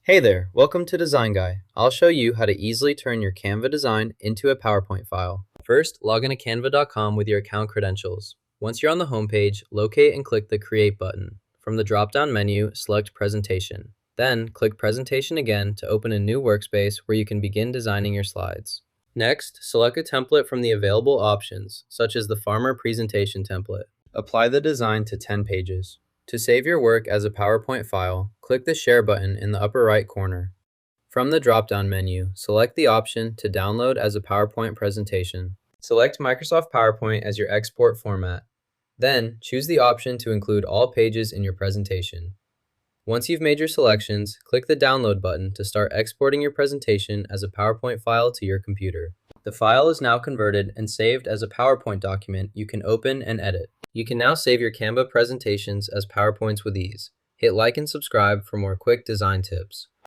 Hey there, welcome to Design Guy. I'll show you how to easily turn your Canva design into a PowerPoint file. First, log into canva.com with your account credentials. Once you're on the homepage, locate and click the Create button. From the drop-down menu, select Presentation. Then, click Presentation again to open a new workspace where you can begin designing your slides. Next, select a template from the available options, such as the Farmer Presentation template. Apply the design to 10 pages. To save your work as a PowerPoint file, click the Share button in the upper right corner. From the drop-down menu, select the option to download as a PowerPoint presentation. Select Microsoft PowerPoint as your export format. Then, choose the option to include all pages in your presentation. Once you've made your selections, click the Download button to start exporting your presentation as a PowerPoint file to your computer. The file is now converted and saved as a PowerPoint document you can open and edit. You can now save your Canva presentations as PowerPoints with ease. Hit like and subscribe for more quick design tips.